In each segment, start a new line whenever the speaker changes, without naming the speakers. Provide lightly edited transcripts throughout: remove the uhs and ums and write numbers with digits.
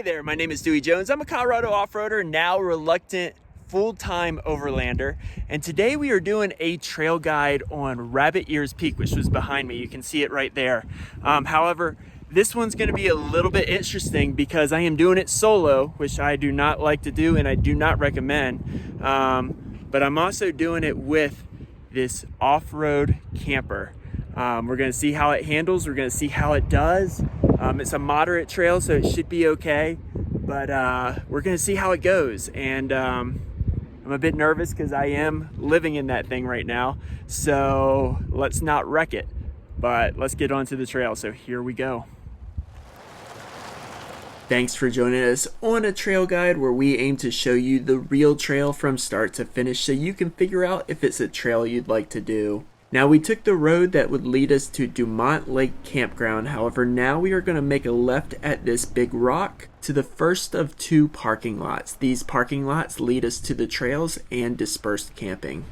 there, my name is Dewey Jones. I'm a Colorado off-roader, now reluctant full-time overlander, and today we are doing a trail guide on Rabbit Ears Peak, which was behind me. You can see it right there. However, this one's going to be a little bit interesting because I am doing it solo, which I do not like to do and I do not recommend. But I'm also doing it with this off-road camper. We're going to see how it handles. We're going to see how it does. It's a moderate trail, so it should be okay, but we're going to see how it goes. And I'm a bit nervous because I am living in that thing right now, so let's not wreck it, but let's get onto the trail. So here we go. Thanks for joining us on a trail guide where we aim to show you the real trail from start to finish so you can figure out if it's a trail you'd like to do. Now, we took the road that would lead us to Dumont Lake Campground. However, now we are going to make a left at this big rock to the first of two parking lots. These parking lots lead us to the trails and dispersed camping.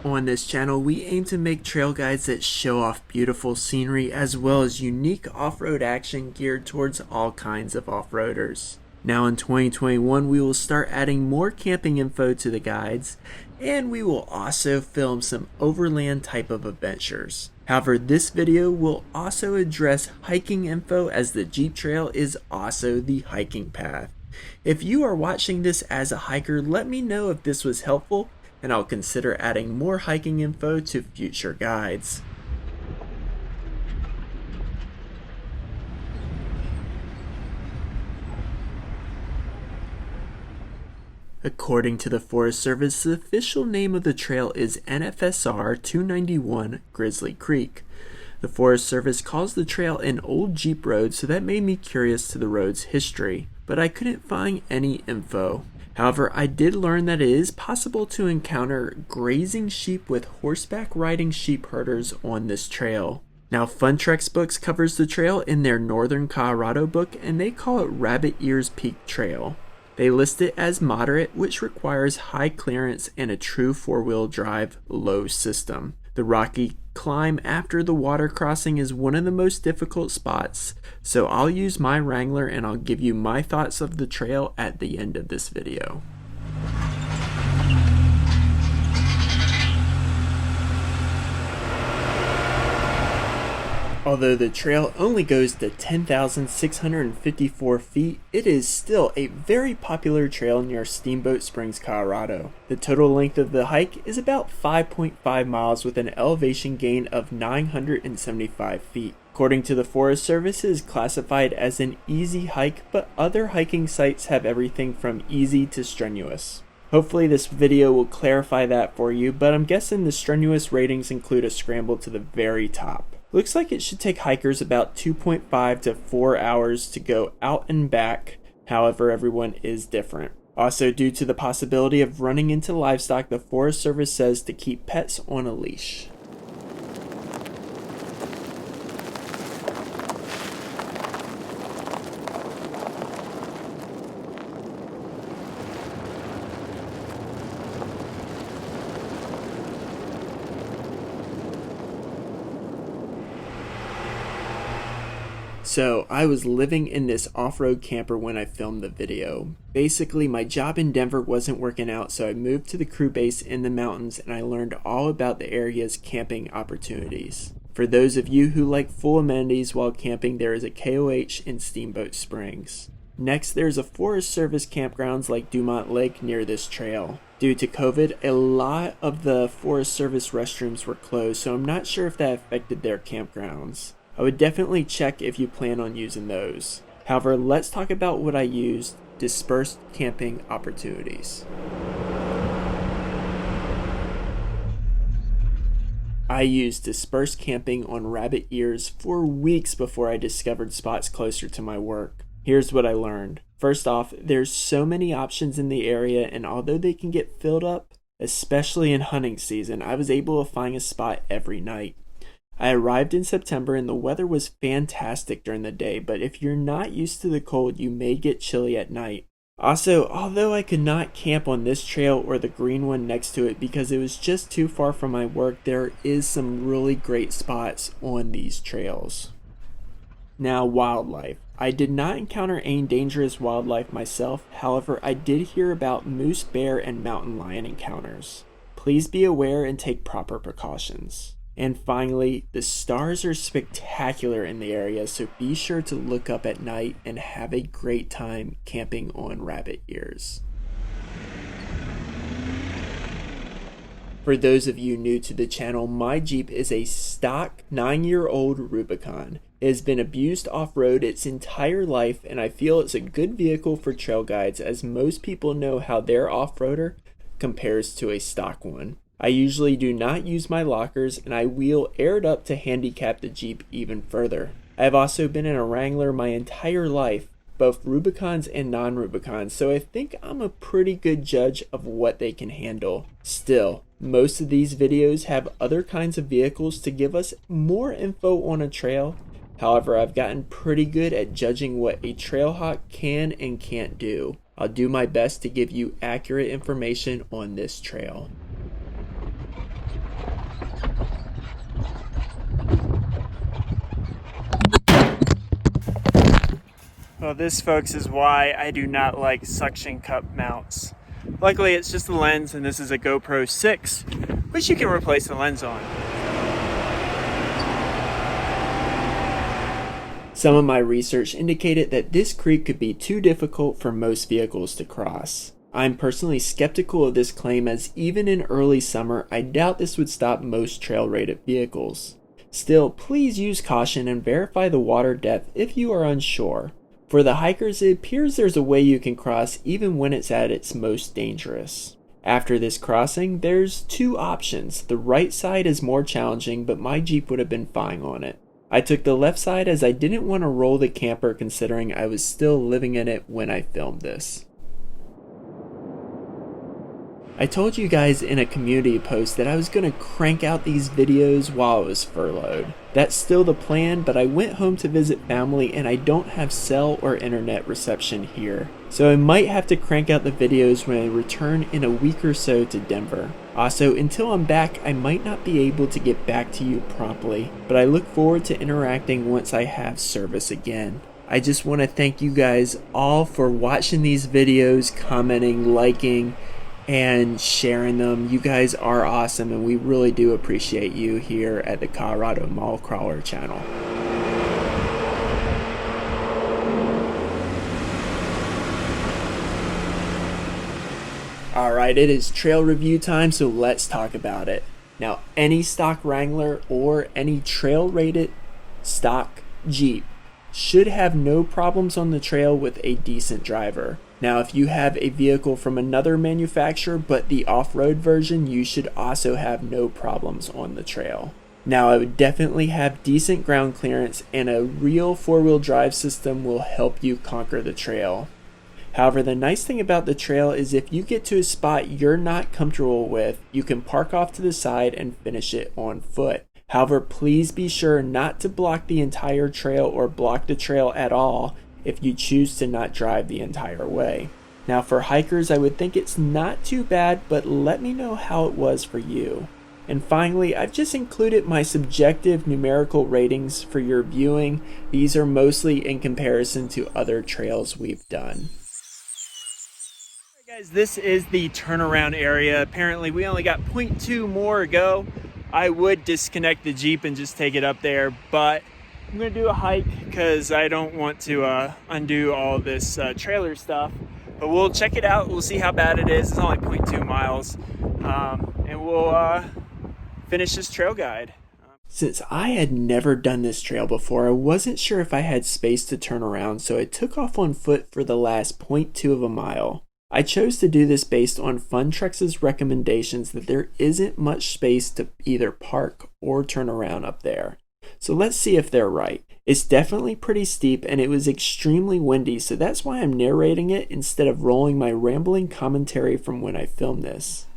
On this channel, we aim to make trail guides that show off beautiful scenery as well as unique off-road action geared towards all kinds of off-roaders. Now in 2021, we will start adding more camping info to the guides, and we will also film some overland type of adventures. However, this video will also address hiking info as the Jeep Trail is also the hiking path. If you are watching this as a hiker, let me know if this was helpful, and I'll consider adding more hiking info to future guides. According to the Forest Service, the official name of the trail is NFSR 291 Grizzly Creek. The Forest Service calls the trail an old Jeep road, so that made me curious to the road's history, but I couldn't find any info. However, I did learn that it is possible to encounter grazing sheep with horseback riding sheep herders on this trail. Now, Fun Treks Books covers the trail in their Northern Colorado book, and they call it Rabbit Ears Peak Trail. They list it as moderate, which requires high clearance and a true four-wheel drive low system. The rocky climb after the water crossing is one of the most difficult spots, so I'll use my Wrangler and I'll give you my thoughts of the trail at the end of this video. Although the trail only goes to 10,654 feet, it is still a very popular trail near Steamboat Springs, Colorado. The total length of the hike is about 5.5 miles with an elevation gain of 975 feet. According to the Forest Service, it is classified as an easy hike, but other hiking sites have everything from easy to strenuous. Hopefully this video will clarify that for you, but I'm guessing the strenuous ratings include a scramble to the very top. Looks like it should take hikers about 2.5 to 4 hours to go out and back, however everyone is different. Also, due to the possibility of running into livestock, the Forest Service says to keep pets on a leash. So I was living in this off-road camper when I filmed the video. Basically, my job in Denver wasn't working out, so I moved to the crew base in the mountains and I learned all about the area's camping opportunities. For those of you who like full amenities while camping, there is a KOH in Steamboat Springs. Next, there's a Forest Service campgrounds like Dumont Lake near this trail. Due to COVID, a lot of the Forest Service restrooms were closed, so I'm not sure if that affected their campgrounds. I would definitely check if you plan on using those. However, let's talk about what I used: dispersed camping opportunities. I used dispersed camping on Rabbit Ears for weeks before I discovered spots closer to my work. Here's what I learned. First off, there's so many options in the area, and although they can get filled up, especially in hunting season, I was able to find a spot every night. I arrived in September and the weather was fantastic during the day, but if you're not used to the cold, you may get chilly at night. Also, although I could not camp on this trail or the green one next to it because it was just too far from my work, there is some really great spots on these trails. Now, wildlife. I did not encounter any dangerous wildlife myself, however, I did hear about moose, bear, and mountain lion encounters. Please be aware and take proper precautions. And finally, the stars are spectacular in the area, so be sure to look up at night and have a great time camping on rabbit ears. For those of you new to the channel, my Jeep is a stock 9-year-old Rubicon. It has been abused off-road its entire life, and I feel it's a good vehicle for trail guides, as most people know how their off-roader compares to a stock one. I usually do not use my lockers, and I wheel aired up to handicap the Jeep even further. I have also been in a Wrangler my entire life, both Rubicons and non-Rubicons, so I think I'm a pretty good judge of what they can handle. Still, most of these videos have other kinds of vehicles to give us more info on a trail. However, I've gotten pretty good at judging what a Trailhawk can and can't do. I'll do my best to give you accurate information on this trail. Well, this, folks, is why I do not like suction cup mounts. Luckily, it's just the lens, and this is a GoPro 6, which you can replace the lens on. Some of my research indicated that this creek could be too difficult for most vehicles to cross. I'm personally skeptical of this claim, as even in early summer, I doubt this would stop most trail-rated vehicles. Still, please use caution and verify the water depth if you are unsure. For the hikers, it appears there's a way you can cross even when it's at its most dangerous. After this crossing, there's two options. The right side is more challenging, but my Jeep would have been fine on it. I took the left side as I didn't want to roll the camper, considering I was still living in it when I filmed this. I told you guys in a community post that I was going to crank out these videos while I was furloughed. That's still the plan, but I went home to visit family and I don't have cell or internet reception here. So I might have to crank out the videos when I return in a week or so to Denver. Also, until I'm back, I might not be able to get back to you promptly, but I look forward to interacting once I have service again. I just want to thank you guys all for watching these videos, commenting, liking, and sharing them. You guys are awesome, and we really do appreciate you here at the Colorado Mall Crawler channel. Alright, it is trail review time, so let's talk about it. Now, any stock Wrangler or any trail rated stock Jeep should have no problems on the trail with a decent driver. Now, if you have a vehicle from another manufacturer but the off-road version, you should also have no problems on the trail. Now, I would definitely have decent ground clearance, and a real four-wheel drive system will help you conquer the trail. However, the nice thing about the trail is if you get to a spot you're not comfortable with, you can park off to the side and finish it on foot. However, please be sure not to block the entire trail or block the trail at all if you choose to not drive the entire way. Now, for hikers, I would think it's not too bad, but let me know how it was for you. And finally, I've just included my subjective numerical ratings for your viewing. These are mostly in comparison to other trails we've done. Alright guys, this is the turnaround area. Apparently we only got 0.2 more to go. I would disconnect the Jeep and just take it up there, but I'm gonna do a hike because I don't want to undo all this trailer stuff. But we'll check it out. We'll see how bad it is. It's only 0.2 miles, and we'll finish this trail guide. Since I had never done this trail before, I wasn't sure if I had space to turn around, so I took off on foot for the last 0.2 of a mile. I chose to do this based on Funtruck's recommendations that there isn't much space to either park or turn around up there. So let's see if they're right. It's definitely pretty steep and it was extremely windy, so that's why I'm narrating it instead of rolling my rambling commentary from when I filmed this.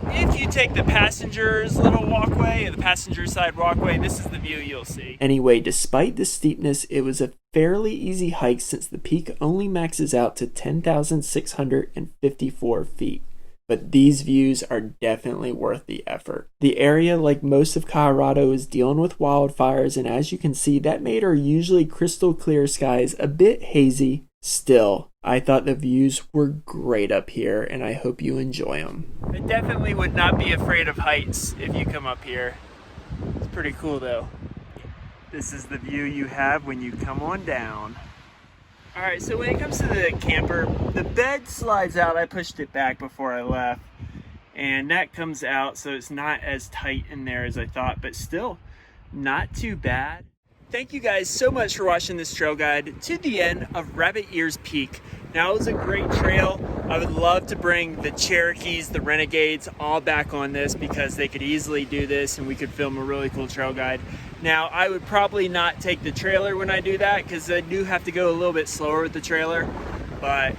If you take the passenger's little walkway, the passenger side walkway, this is the view you'll see. Anyway, despite the steepness, it was a fairly easy hike since the peak only maxes out to 10,654 feet. but these views are definitely worth the effort. The area, like most of Colorado, is dealing with wildfires, and as you can see, that made our usually crystal clear skies a bit hazy. Still, I thought the views were great up here, and I hope you enjoy them. I definitely would not be afraid of heights if you come up here. It's pretty cool though. This is the view you have when you come on down. Alright, so when it comes to the camper, the bed slides out. I pushed it back before I left, and that comes out, so it's not as tight in there as I thought, but still not too bad. Thank you guys so much for watching this trail guide to the end of Rabbit Ears Peak. Now, it was a great trail. I would love to bring the Cherokees, the Renegades, all back on this because they could easily do this and we could film a really cool trail guide. Now, I would probably not take the trailer when I do that because I do have to go a little bit slower with the trailer. But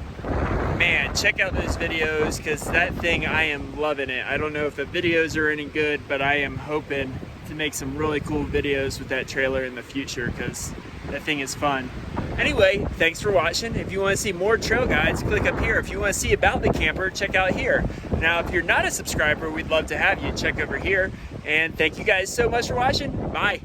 man, check out those videos because that thing, I am loving it. I don't know if the videos are any good, but I am hoping to make some really cool videos with that trailer in the future because that thing is fun. Anyway, thanks for watching. If you want to see more trail guides, click up here. If you want to see about the camper, check out here. Now, if you're not a subscriber, we'd love to have you. Check over here. And thank you guys so much for watching. Bye.